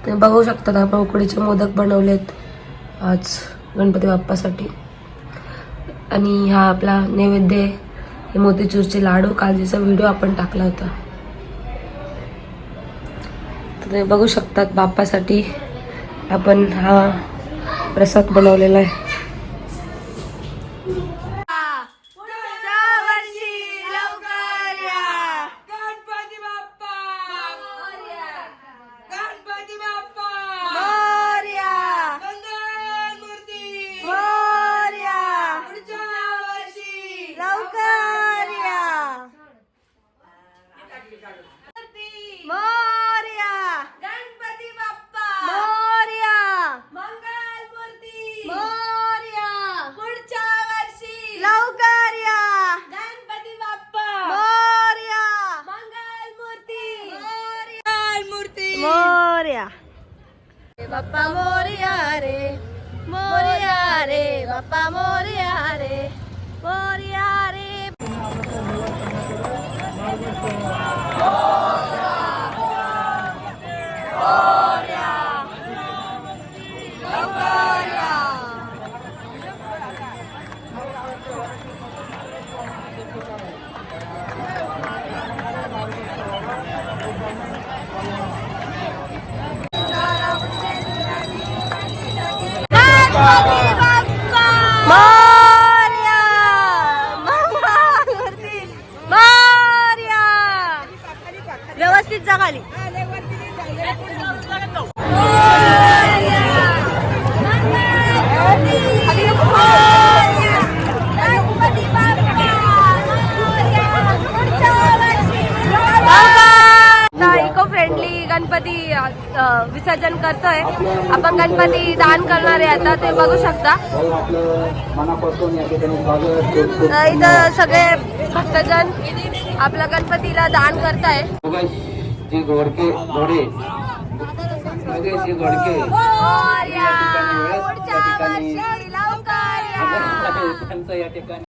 तुम्ही बघू शकता आपण उकडीचे मोदक बनवलेत आज गणपती बाप्पासाठी. आणि हा आपला नैवेद्य हे मोतीचूरचे लाडू. कालचा व्हिडिओ आपण टाकला होता. तर तुम्ही बघू शकतात बाप्पासाठी आपण हा प्रसाद बनवलेला आहे. बाप्पा मोरया रे बाप्पा मोरया रे व्यवस्थित जा खाली. इको फ्रेंडली गणपती विसर्जन करतोय आपण. गणपती दान करणार आहे आता, ते बघू शकता. इथं सगळे भक्तजन आपल्या गणपतीला दान करताय.